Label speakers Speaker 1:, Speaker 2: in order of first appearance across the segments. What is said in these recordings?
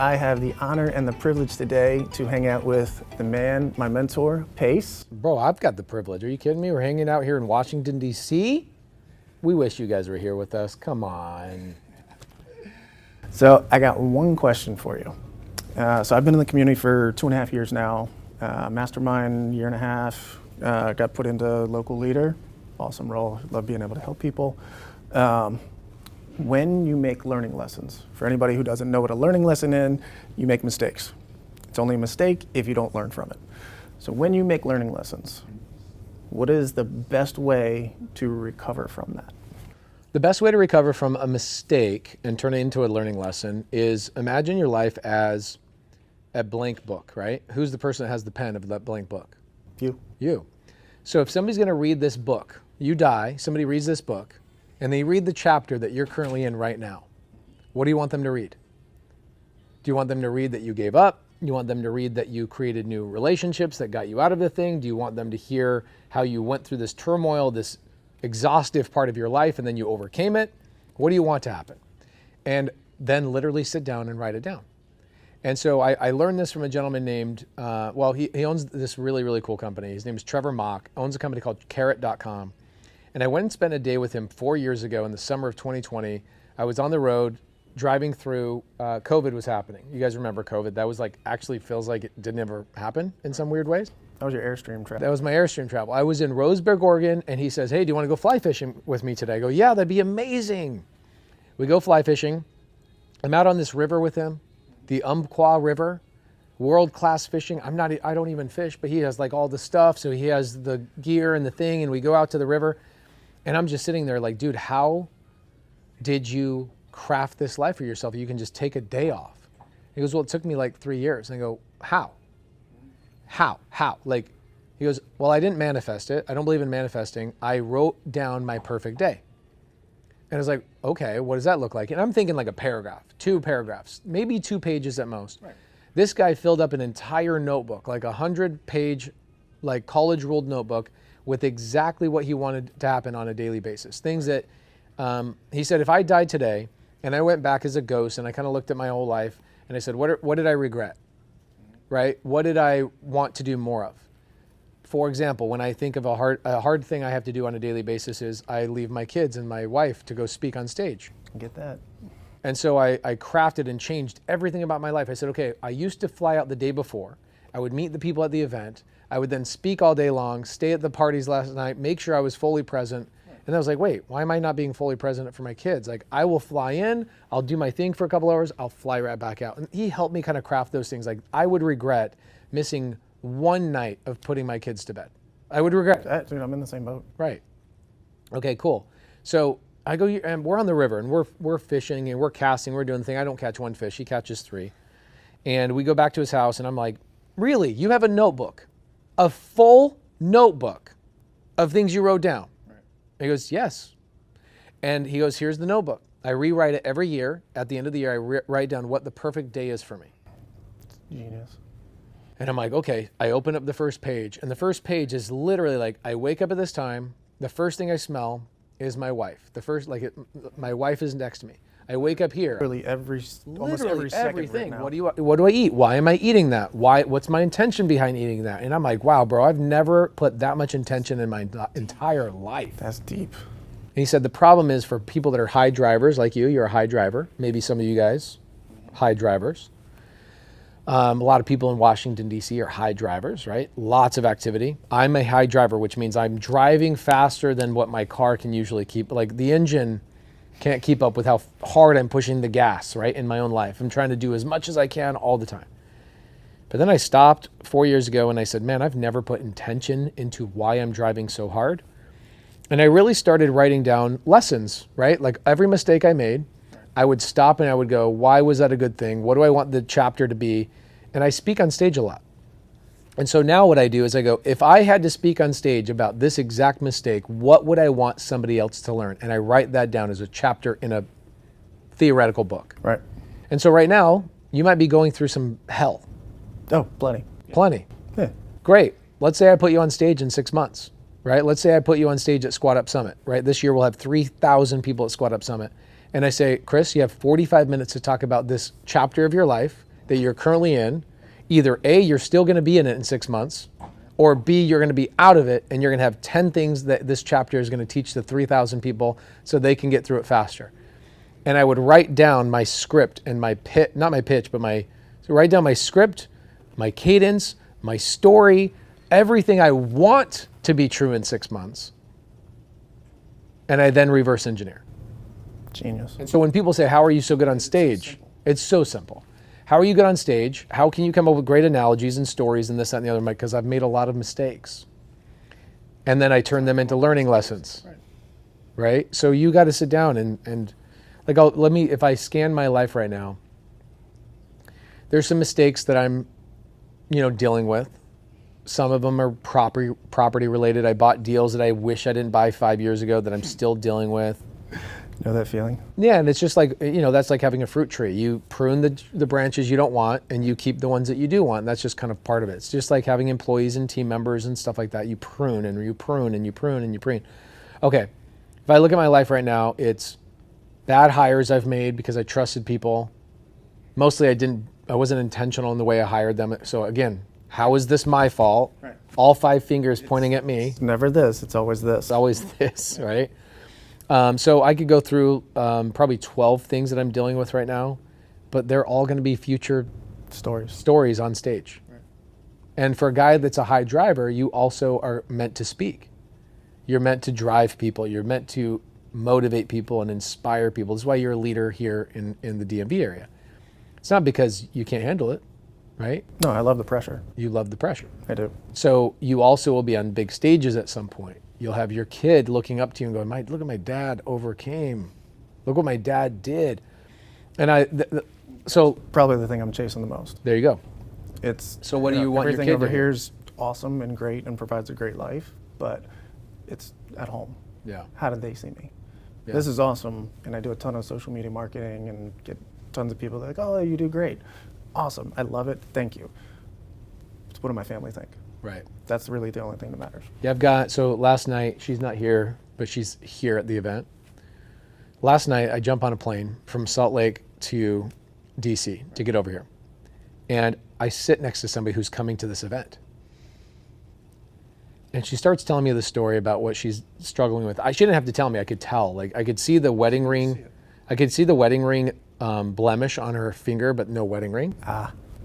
Speaker 1: I have the honor and the privilege today to hang out with the man, my mentor, Pace.
Speaker 2: Bro, I've got the privilege. Are you kidding me? We're hanging out here in Washington, D.C. We wish you guys were here with us. Come on.
Speaker 1: So I got one question for you. So I've been in the community for 2.5 years now. Mastermind, 1.5 years. Got put into local leader. Awesome role. Love being able to help people. When you make learning lessons, for anybody who doesn't know what a learning lesson is, you make mistakes. It's only a mistake if you don't learn from it. So when you make learning lessons, what is the best way to recover from that?
Speaker 2: The best way to recover from a mistake and turn it into a learning lesson is imagine your life as a blank book, right? Who's the person that has the pen of that blank book?
Speaker 1: You.
Speaker 2: You. So if somebody's going to read this book, you die, somebody reads this book, and they read the chapter that you're currently in right now, what do you want them to read? Do you want them to read that you gave up? You want them to read that you created new relationships that got you out of the thing? Do you want them to hear how you went through this turmoil, this exhaustive part of your life, and then you overcame it? What do you want to happen? And then literally sit down and write it down. And so I learned this from a gentleman named, he owns this really, really cool company. His name is Trevor Mock, owns a company called Carrot.com. And I went and spent a day with him 4 years ago in the summer of 2020. I was on the road driving through, COVID was happening. You guys remember COVID? That was like, actually feels like it didn't ever happen in some weird ways.
Speaker 1: That was your Airstream travel.
Speaker 2: That was my Airstream travel. I was in Roseburg, Oregon, and he says, hey, do you want to go fly fishing with me today? I go, yeah, that'd be amazing. We go fly fishing. I'm out on this river with him, the Umpqua River, world-class fishing. I don't even fish, but he has like all the stuff. So he has the gear and the thing, and we go out to the river. And I'm just sitting there like, dude, how did you craft this life for yourself? You can just take a day off. He goes, well, it took me like 3 years. And I go, how? Like, he goes, well, I didn't manifest it. I don't believe in manifesting. I wrote down my perfect day. And I was like, okay, what does that look like? And I'm thinking like a paragraph, 2 paragraphs, maybe 2 pages at most. Right. This guy filled up an entire notebook, like 100-page, like college-ruled notebook with exactly what he wanted to happen on a daily basis. Things that, he said, if I died today and I went back as a ghost and I kind of looked at my whole life and I said, what did I regret, right? What did I want to do more of? For example, when I think of a hard thing I have to do on a daily basis is I leave my kids and my wife to go speak on stage.
Speaker 1: I get that.
Speaker 2: And so I crafted and changed everything about my life. I said, okay, I used to fly out the day before. I would meet the people at the event. I would then speak all day long, stay at the parties last night, make sure I was fully present. And I was like, wait, why am I not being fully present for my kids? Like, I will fly in, I'll do my thing for a couple hours, I'll fly right back out. And he helped me kind of craft those things. Like, I would regret missing one night of putting my kids to bed. I would regret
Speaker 1: that. Dude, I'm in the same boat.
Speaker 2: Right. Okay, cool. So I go, and we're on the river, and we're fishing, and we're casting, we're doing the thing. I don't catch 1 fish, he catches 3. And we go back to his house, and I'm like, really? You have a notebook? A full notebook of things you wrote down? Right. He goes, yes. And he goes, here's the notebook. I rewrite it every year. At the end of the year, I write down what the perfect day is for me.
Speaker 1: Genius.
Speaker 2: And I'm like, okay, I open up the first page. And the first page is literally like, I wake up at this time. The first thing I smell is my wife. My wife is next to me. I wake up here.
Speaker 1: Literally almost every second
Speaker 2: everything.
Speaker 1: Right now.
Speaker 2: What do I eat? Why am I eating that? What's my intention behind eating that? And I'm like, wow, bro, I've never put that much intention in my entire life.
Speaker 1: That's deep.
Speaker 2: And he said the problem is for people that are high drivers like you're a high driver. Maybe some of you guys, high drivers. A lot of people in Washington, D.C. are high drivers, right? Lots of activity. I'm a high driver, which means I'm driving faster than what my car can usually keep. Like the engine can't keep up with how hard I'm pushing the gas, right, in my own life. I'm trying to do as much as I can all the time. But then I stopped 4 years ago and I said, man, I've never put intention into why I'm driving so hard. And I really started writing down lessons, right? Like every mistake I made, I would stop and I would go, why was that a good thing? What do I want the chapter to be? And I speak on stage a lot. And so now what I do is I go, if I had to speak on stage about this exact mistake, what would I want somebody else to learn? And I write that down as a chapter in a theoretical book.
Speaker 1: Right.
Speaker 2: And so right now, you might be going through some hell.
Speaker 1: Oh, plenty.
Speaker 2: Plenty.
Speaker 1: Yeah.
Speaker 2: Great. Let's say I put you on stage in 6 months, right? Let's say I put you on stage at Squat Up Summit, right? This year we'll have 3,000 people at Squat Up Summit. And I say, Chris, you have 45 minutes to talk about this chapter of your life that you're currently in. Either A, you're still going to be in it in 6 months, or B, you're going to be out of it and you're going to have 10 things that this chapter is going to teach the 3,000 people so they can get through it faster. And I would write down my script and my not my pitch, but write down my script, my cadence, my story, everything I want to be true in 6 months. And I then reverse engineer.
Speaker 1: Genius.
Speaker 2: And so when people say, how are you so good on stage? It's so simple. How are you good on stage? How can you come up with great analogies and stories and this, that, and the other? Because I've made a lot of mistakes. And then I turn them into learning lessons. Right? So you got to sit down and like, if I scan my life right now, there's some mistakes that I'm, dealing with. Some of them are property related. I bought deals that I wish I didn't buy 5 years ago that I'm still dealing with.
Speaker 1: Know that feeling?
Speaker 2: Yeah, and it's just like, that's like having a fruit tree. You prune the branches you don't want and you keep the ones that you do want. And that's just kind of part of it. It's just like having employees and team members and stuff like that. You prune and you prune and you prune and you prune. Okay, if I look at my life right now, it's bad hires I've made because I trusted people. Mostly I wasn't intentional in the way I hired them. So again, how is this my fault? Right. All 5 fingers pointing at me.
Speaker 1: It's never this, it's always this.
Speaker 2: It's always this, right? So I could go through probably 12 things that I'm dealing with right now, but they're all going to be future stories on stage. Right. And for a guy that's a high driver, you also are meant to speak. You're meant to drive people. You're meant to motivate people and inspire people. This is why you're a leader here in the DMV area. It's not because you can't handle it, right?
Speaker 1: No, I love the pressure.
Speaker 2: You love the pressure.
Speaker 1: I do.
Speaker 2: So you also will be on big stages at some point. You'll have your kid looking up to you and going, look at my dad overcame. Look what my dad did. And so
Speaker 1: probably the thing I'm chasing the most.
Speaker 2: There you go.
Speaker 1: So
Speaker 2: what do you want your kid to do?
Speaker 1: Everything over here is awesome and great and provides a great life, but it's at home.
Speaker 2: Yeah.
Speaker 1: How do they see me?
Speaker 2: Yeah.
Speaker 1: This is awesome, and I do a ton of social media marketing and get tons of people like, oh, you do great. Awesome. I love it. Thank you. So what do my family think?
Speaker 2: Right.
Speaker 1: That's really the only thing that matters.
Speaker 2: Yeah, so last night, she's not here, but she's here at the event. Last night, I jump on a plane from Salt Lake to DC to get over here. And I sit next to somebody who's coming to this event. And she starts telling me the story about what she's struggling with. She didn't have to tell me, I could tell. Like, I could see the wedding ring. I could see the wedding ring blemish on her finger, but no wedding ring.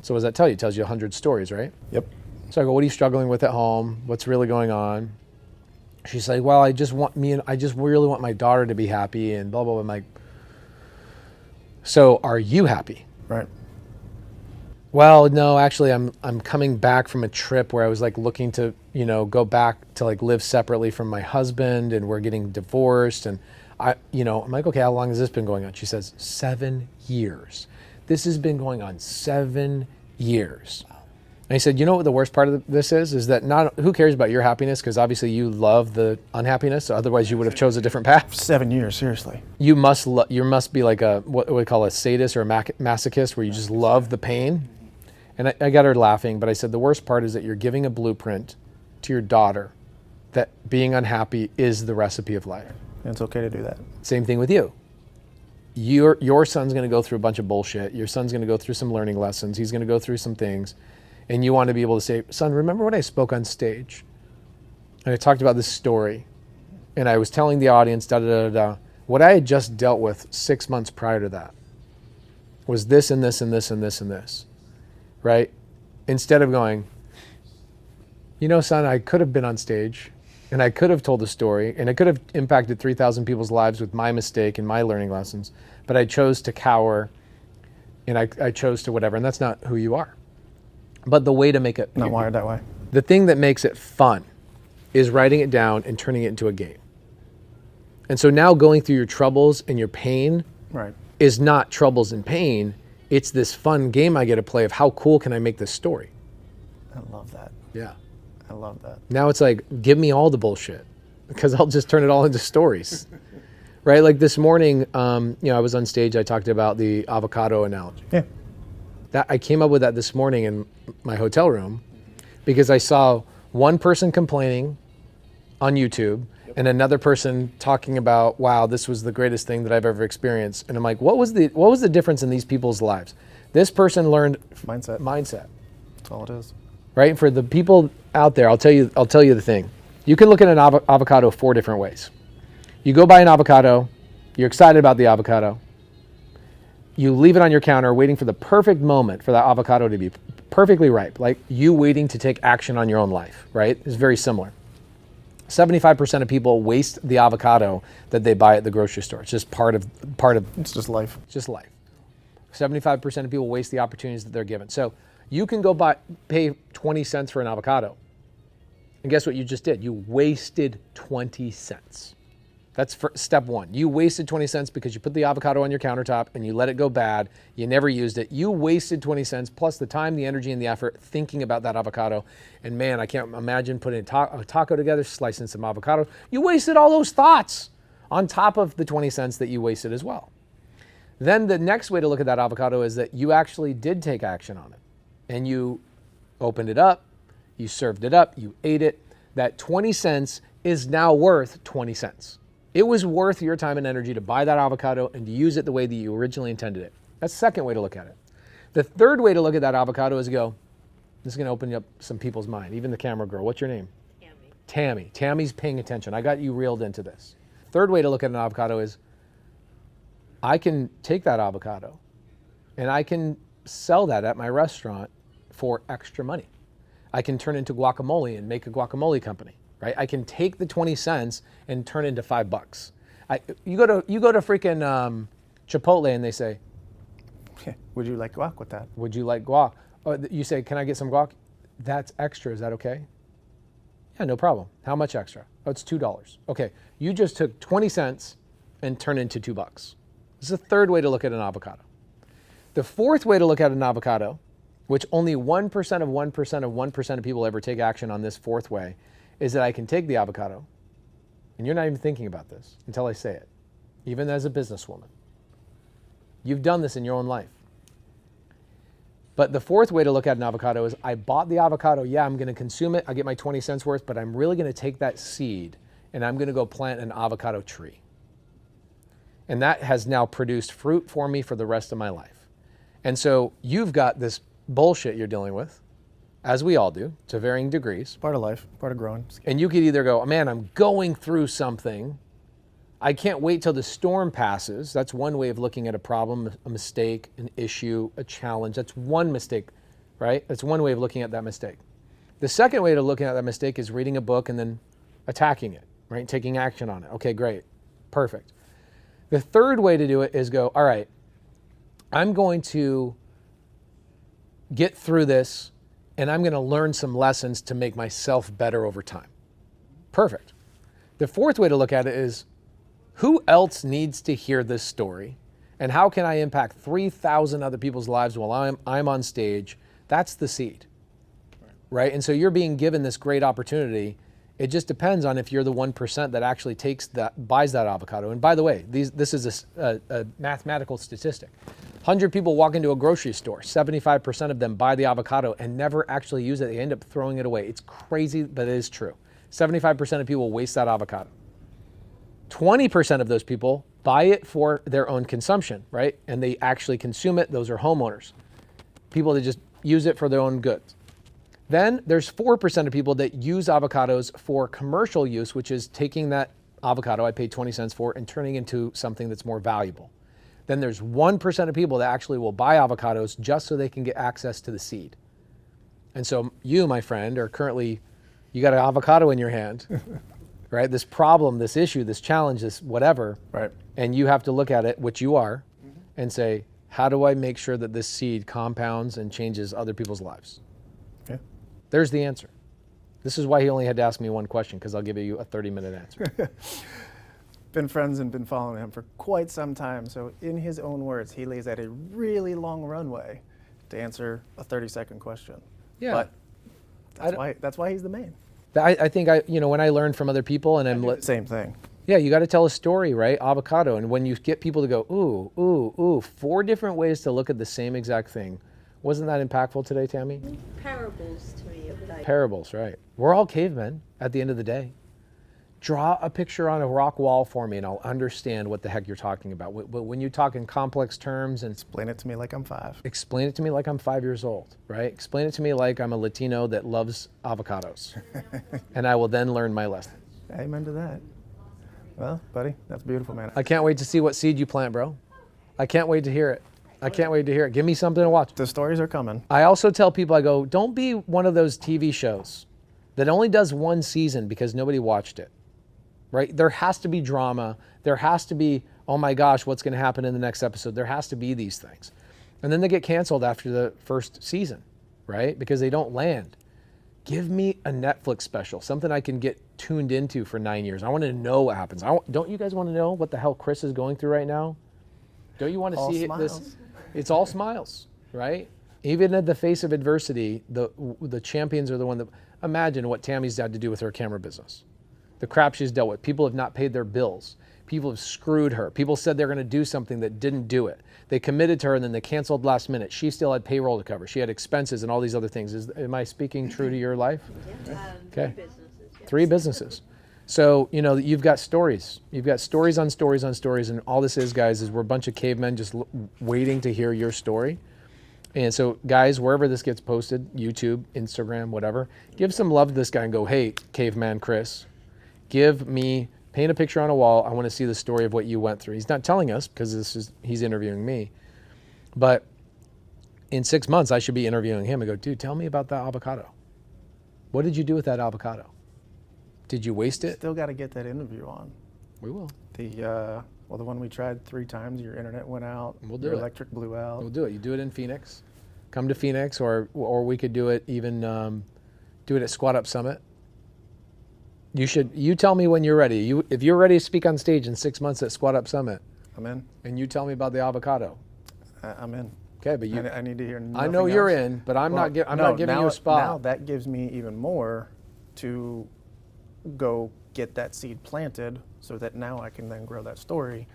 Speaker 2: So what does that tell you? It tells you 100 stories, right?
Speaker 1: Yep.
Speaker 2: So I go, what are you struggling with at home? What's really going on? She's like, well, I just really want my daughter to be happy and blah, blah, blah. I'm like, so are you happy?
Speaker 1: Right.
Speaker 2: Well, no, actually I'm coming back from a trip where I was like looking to, go back to like live separately from my husband, and we're getting divorced. And I'm like, okay, how long has this been going on? She says, 7 years. This has been going on 7 years. And he said, you know what the worst part of this is that who cares about your happiness? Because obviously you love the unhappiness. Otherwise you would have chose a different path.
Speaker 1: 7 years, seriously.
Speaker 2: You must be like what we call a sadist or a masochist, where you just love the pain. And I got her laughing, but I said, the worst part is that you're giving a blueprint to your daughter that being unhappy is the recipe of life.
Speaker 1: And it's okay to do that.
Speaker 2: Same thing with you. Your son's going to go through a bunch of bullshit. Your son's going to go through some learning lessons. He's going to go through some things. And you want to be able to say, son, remember when I spoke on stage? And I talked about this story. And I was telling the audience, what I had just dealt with 6 months prior to that was this and this and this and this and this. Right? Instead of going, son, I could have been on stage and I could have told a story and I could have impacted 3,000 people's lives with my mistake and my learning lessons, but I chose to cower and I chose to whatever, and that's not who you are. But the way to make it...
Speaker 1: Not wired that way.
Speaker 2: The thing that makes it fun is writing it down and turning it into a game. And so now going through your troubles and your pain is not troubles and pain. It's this fun game I get to play of how cool can I make this story.
Speaker 1: I love that.
Speaker 2: Yeah.
Speaker 1: I love that.
Speaker 2: Now it's like, give me all the bullshit because I'll just turn it all into stories. Right? Like this morning, I was on stage, I talked about the avocado analogy.
Speaker 1: Yeah.
Speaker 2: I came up with that this morning in my hotel room because I saw one person complaining on YouTube and another person talking about, wow, this was the greatest thing that I've ever experienced. And I'm like, what was the difference in these people's lives? This person learned
Speaker 1: Mindset.
Speaker 2: mindset,
Speaker 1: That's all it is.
Speaker 2: right? For the people out there, I'll tell you the thing. You can look at an avocado 4 different ways. You go buy an avocado, you're excited about the avocado. You leave it on your counter waiting for the perfect moment for that avocado to be perfectly ripe, like you waiting to take action on your own life, right? It's very similar. 75% of people waste the avocado that they buy at the grocery store. It's just part of
Speaker 1: It's just life.
Speaker 2: just life. 75% of people waste the opportunities that they're given. So you can go pay 20 cents for an avocado. And guess what you just did? You wasted 20 cents. That's for step 1. You wasted 20 cents because you put the avocado on your countertop and you let it go bad. You never used it. You wasted 20 cents plus the time, the energy, and the effort thinking about that avocado. And man, I can't imagine putting a taco together, slicing some avocado. You wasted all those thoughts on top of the 20 cents that you wasted as well. Then the next way to look at that avocado is that you actually did take action on it. And you opened it up, you served it up, you ate it. That 20 cents is now worth 20 cents. It was worth your time and energy to buy that avocado and to use it the way that you originally intended it. That's the second way to look at it. The third way to look at that avocado is to go, this is going to open up some people's mind, even the camera girl. What's your name? Tammy. Tammy's paying attention. I got you reeled into this. Third way to look at an avocado is, I can take that avocado and I can sell that at my restaurant for extra money. I can turn into guacamole and make a guacamole company, right? I can take the 20 cents and turn it into $5. You go to freaking Chipotle and they say,
Speaker 1: Would you like guac with that?
Speaker 2: would you like guac? Oh, you say, can I get some guac? That's extra, is that okay? Yeah, no problem. How much extra? Oh, it's $2. Okay, you just took 20 cents and turned it into $2. This is the third way to look at an avocado. The fourth way to look at an avocado, which only 1% of 1% of 1% of people ever take action on this fourth way, is that I can take the avocado, and you're not even thinking about this until I say it, even as a businesswoman. You've done this in your own life. But the fourth way to look at an avocado is, I bought the avocado, yeah, I'm going to consume it, I get my 20 cents worth, but I'm really going to take that seed and I'm going to go plant an avocado tree. And that has now produced fruit for me for the rest of my life. And so you've got this bullshit you're dealing with, as we all do, to varying degrees.
Speaker 1: Part of life, part of growing.
Speaker 2: And you could either go, man, I'm going through something. I can't wait till the storm passes. That's one way of looking at a problem, a mistake, an issue, a challenge. That's one mistake, right? That's one way of looking at that mistake. The second way to look at that mistake is reading a book and then attacking it, right? Taking action on it. Okay, great. Perfect. The third way to do it is go, all right, I'm going to get through this and I'm going to learn some lessons to make myself better over time. Perfect. The fourth way to look at it is, who else needs to hear this story? And how can I impact 3,000 other people's lives while I'm on stage? That's the seed, right? And so you're being given this great opportunity. It just depends on if you're the 1% that actually buys that avocado. And by the way, this is a mathematical statistic. 100 people walk into a grocery store, 75% of them buy the avocado and never actually use it. They end up throwing it away. It's crazy, but it is true. 75% of people waste that avocado. 20% of those people buy it for their own consumption, right? And they actually consume it. Those are homeowners. People that just use it for their own goods. Then there's 4% of people that use avocados for commercial use, which is taking that avocado I paid 20 cents for and turning into something that's more valuable. Then there's 1% of people that actually will buy avocados just so they can get access to the seed. And so you, my friend, are currently, you got an avocado in your hand, right? This problem, this issue, this challenge, this whatever.
Speaker 1: Right.
Speaker 2: And you have to look at it, which you are, and say, how do I make sure that this seed compounds and changes other people's lives?
Speaker 1: Yeah.
Speaker 2: There's the answer. This is why he only had to ask me one question, because I'll give you a 30-minute answer.
Speaker 1: Been friends and been following him for quite some time. So in his own words, he lays out a really long runway to answer a 30-second question.
Speaker 2: Yeah.
Speaker 1: But that's why he's the main.
Speaker 2: I think when I learn from other people and
Speaker 1: Same thing.
Speaker 2: yeah, you got to tell a story, right? Avocado. And when you get people to go, ooh, 4 different ways to look at the same exact thing. Wasn't that impactful today, Tammy?
Speaker 3: Parables to me of life.
Speaker 2: Parables, right. We're all cavemen at the end of the day. Draw a picture on a rock wall for me and I'll understand what the heck you're talking about. But when you talk in complex terms and
Speaker 1: Explain it to me like I'm 5.
Speaker 2: explain it to me like I'm 5 years old, right? Explain it to me like I'm a Latino that loves avocados. And I will then learn my lesson.
Speaker 1: Amen to that. Well, buddy, that's beautiful, man.
Speaker 2: I can't wait to see what seed you plant, bro. I can't wait to hear it. I can't wait to hear it. Give me something to watch.
Speaker 1: The stories are coming.
Speaker 2: I also tell people, I go, don't be one of those TV shows that only does one season because nobody watched it, right? There has to be drama. There has to be, oh my gosh, what's going to happen in the next episode? There has to be these things. And then they get canceled after the first season, right? Because they don't land. Give me a Netflix special, something I can get tuned into for 9 years. I want to know what happens. Don't you guys want to know what the hell Chris is going through right now? Don't you want to
Speaker 1: All
Speaker 2: see
Speaker 1: smiles.
Speaker 2: this? It's all smiles, right? Even at the face of adversity, the champions are the one that, imagine what Tammy's had to do with her camera business. The crap she's dealt with. People have not paid their bills. People have screwed her. People said they're going to do something that didn't do it. They committed to her and then they canceled last minute. She still had payroll to cover. She had expenses and all these other things. Am I speaking true to your life? Okay.
Speaker 3: 3 businesses. Yes.
Speaker 2: 3 businesses. So, you know, you've got stories. You've got stories on stories on stories. And all this is, guys, is we're a bunch of cavemen just waiting to hear your story. And so, guys, wherever this gets posted, YouTube, Instagram, whatever, give some love to this guy and go, hey, caveman Chris, paint a picture on a wall. I want to see the story of what you went through. He's not telling us because he's interviewing me. But in 6 months, I should be interviewing him and go, dude, tell me about that avocado. What did you do with that avocado? Did you waste it?
Speaker 1: Still got to get that interview on.
Speaker 2: We will.
Speaker 1: The one we tried 3 times, your internet went out.
Speaker 2: We'll do
Speaker 1: your
Speaker 2: it.
Speaker 1: electric blew out.
Speaker 2: We'll do it. You do it in Phoenix. Come to Phoenix, or we could do it even do it at Squat Up Summit. You tell me when you're ready. If you're ready to speak on stage in 6 months at Squat Up Summit,
Speaker 1: I'm in.
Speaker 2: and you tell me about the avocado.
Speaker 1: I'm in.
Speaker 2: Okay, but
Speaker 1: I need to hear nothing
Speaker 2: I know you're
Speaker 1: else.
Speaker 2: in, but I'm
Speaker 1: Well,
Speaker 2: not giving you a spot.
Speaker 1: Now that gives me even more to go get that seed planted so that now I can then grow that story,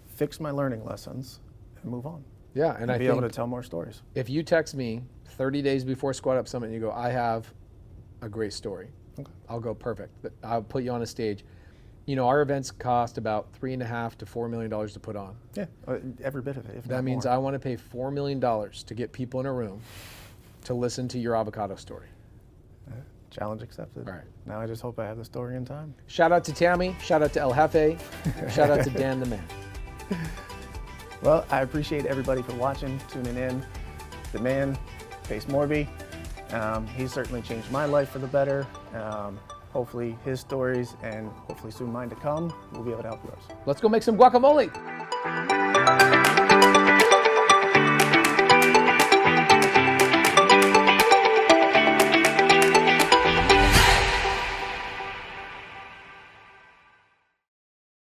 Speaker 1: fix my learning lessons, and move on.
Speaker 2: Yeah, and I
Speaker 1: be
Speaker 2: think
Speaker 1: able to tell more stories.
Speaker 2: if you text me 30 days before Squat Up Summit and you go, I have a great story,
Speaker 1: Okay.
Speaker 2: I'll go, perfect. I'll put you on a stage. You know, our events cost about $3.5 to $4 million to put on.
Speaker 1: Yeah, every bit of it. If
Speaker 2: That
Speaker 1: not
Speaker 2: means
Speaker 1: more.
Speaker 2: I want to pay $4 million to get people in a room to listen to your avocado story.
Speaker 1: Challenge accepted.
Speaker 2: All right.
Speaker 1: Now I just hope I have the story in time.
Speaker 2: Shout out to Tammy. Shout out to El Jefe. Shout out to Dan the Man.
Speaker 1: Well, I appreciate everybody for watching, tuning in. The man, Pace Morby, he's certainly changed my life for the better. Hopefully his stories and hopefully soon mine to come will be able to help yours.
Speaker 2: Let's go make some guacamole.